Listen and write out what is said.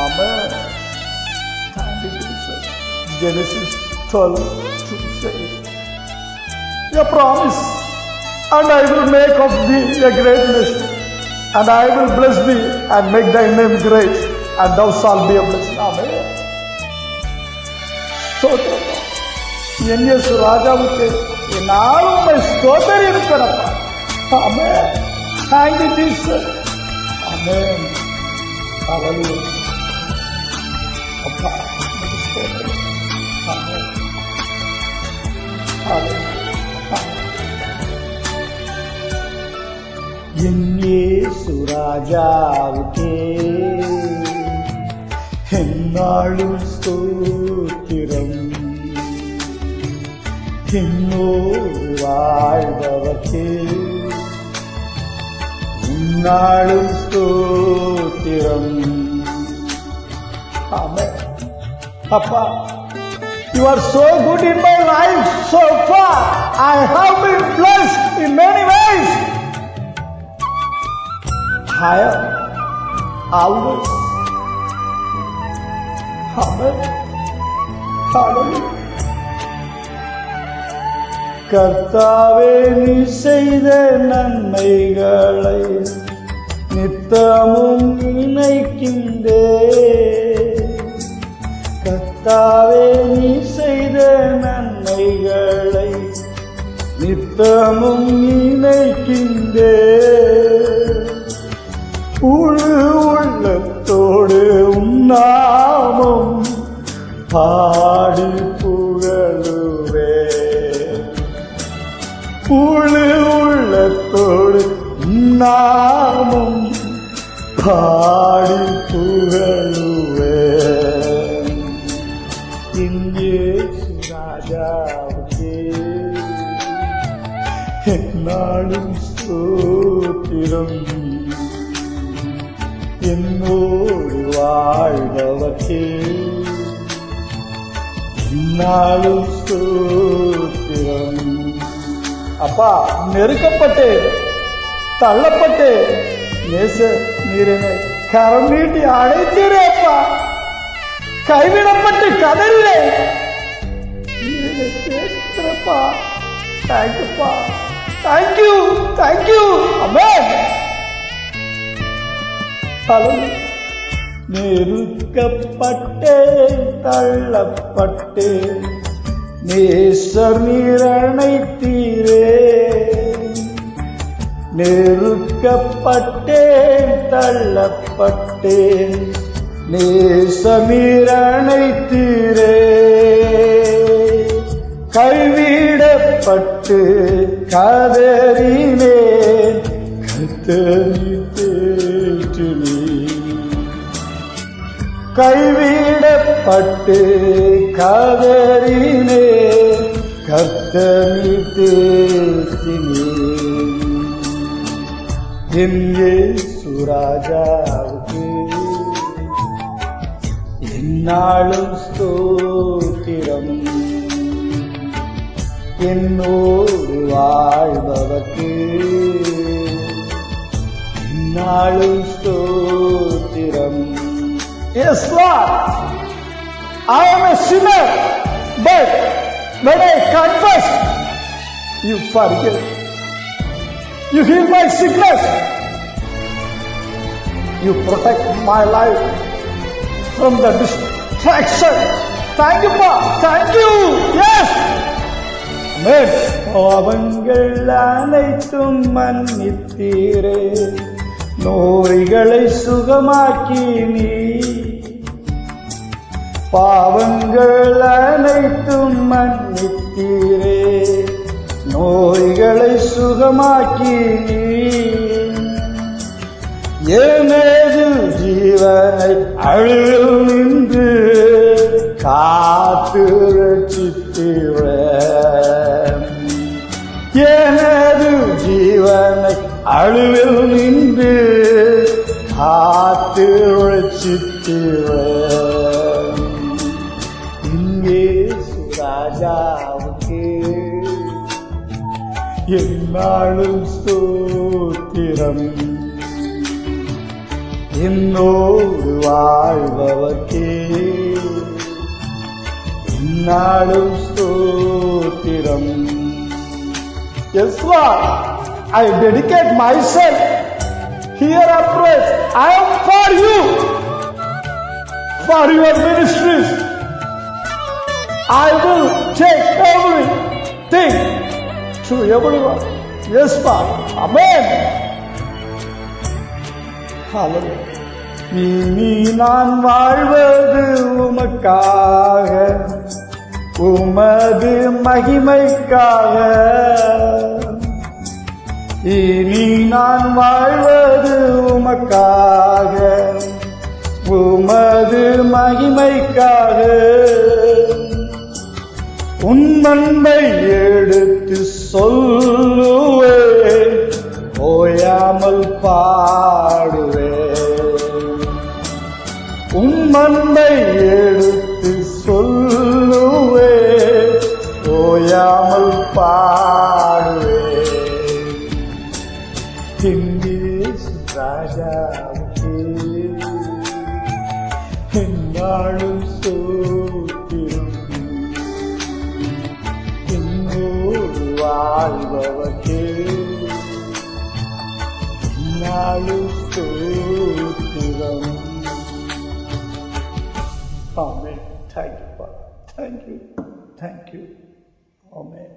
Amen. Thank you, Jesus. Genesis 12:2 says, a promise, and I will make of thee a great nation, and I will bless thee and make thy name great, and thou shalt be a blessing. Amen. ஸ்தோத்திரம். என் இயேசு ராஜாவுக்கு என்னாலும் உம்மை ஸ்தோத்திரம் இருக்கிறப்பா. ஆமென். Thank you, Jesus. Amen. Hallelujah. அப்பா உமக்கு ஸ்தோத்திரம். Amen. Hallelujah. என் இயேசு ராஜாவுக்கே என்னாலும் ஸ்தோத்திரம். என்னோடு வாழ்பவர்க்கே என்னாலும் ஸ்தோத்திரம். ஆமென். அப்பா, you are so good in my life so far. I have been blessed in many ways. I am always. Amen. Hallelujah. கர்த்தாவே, நீ செய்த நன்மைகளை நித்தமும் நினைக்கின்றே. கர்த்தாவே, நீ செய்த நன்மைகளை நித்தமும் நினைக்கின்றே. முழு உள்ளத்தோடு உன்னாமம் பாடி புகழுவே. முழு உள்ளத்தோடு உன்னாமம் பாடி புகழுவே. இங்கே ராஜாவுக்கே என்னாலும் ஸ்தோத்திரம். என்னோடு வாழ்பவர்க்கே என்னாலும் ஸ்தோத்திரம். அப்பா, நெருக்கப்பட்டு தள்ளப்பட்டு நேச நீரினை கரம் நீட்டி அழைத்தீரேப்பா. கைவிடப்பட்டு கதறிலே கேட்கிறப்பா. தேங்க்யூப்பா. தேங்க்யூ. தேங்க்யூ. ஆமென். நெருக்கப்பட்டே தள்ளப்பட்டே நேசர் நீரணைத்தீரே. நெருக்கப்பட்டேன் தள்ளப்பட்டேன் நேசர் நீரணைத்தீரே. கைவிடப்பட்டு கதறினேன் கர்த்தர் தேற்றினீர். கைவிடப்பட்டு கதறினே கர்த்தர் தேற்றினீர். என் இயேசு ராஜாவுக்கு என்னாலும் ஸ்தோத்திரம். என்னோடு வாழ்பவர்க்கு என்னாலும் ஸ்தோத்திரம். Yes, Lord, I am a sinner, but when I confess, you forgive. You heal my sickness. You protect my life from the distraction. Thank you, Pa. Thank you. Yes. Amen. பாவங்கள் அனைத்தும் மன்னித்தீரே. நோய்களை சுகமாக்கி நீ. பாவங்கள் அனைத்தும் மன்னித்தீரே. நோய்களை சுகமாக்கி நீ. எனது ஜீவனை அழிவில் நின்று காத்து ரட்சித்தீரே. எனது ஜீவனை அழிவில் நின்று காத்து ரட்சித்தீரே. இங்கே ராஜாவுக்கு என்னாலும் ஸ்தோத்திரம். என்னோடு வாழ்பவர்க்கே நாளும் ஸ்தோத்திரம். Yes, Lord, I dedicate myself here at praise. I am for you, for your ministries. I will take everything to everyone. Yes, Father. Amen. Hallelujah. இனி நான் வாழ்வது உமக்காக, உமது மகிமைக்காக. இனி நான் வாழ்வது உமக்காக, உமது மகிமைக்காக. உன் அன்பை எடுத்து சொல்லுவேன், ஓயாமல் பாடுவேன். உன் அன்பை எடுத்து சொல்லுவேன், ஓயாமல் பாடுவேன். இயேசு ராஜாவுக்கே என்னாலும் ஸ்தோத்திரம். என்னோடு வாழ்பவர்க்கே என்னாலும் ஸ்தோத்திரம். Amen. Thank you, Father. Thank you. Thank you. Amen.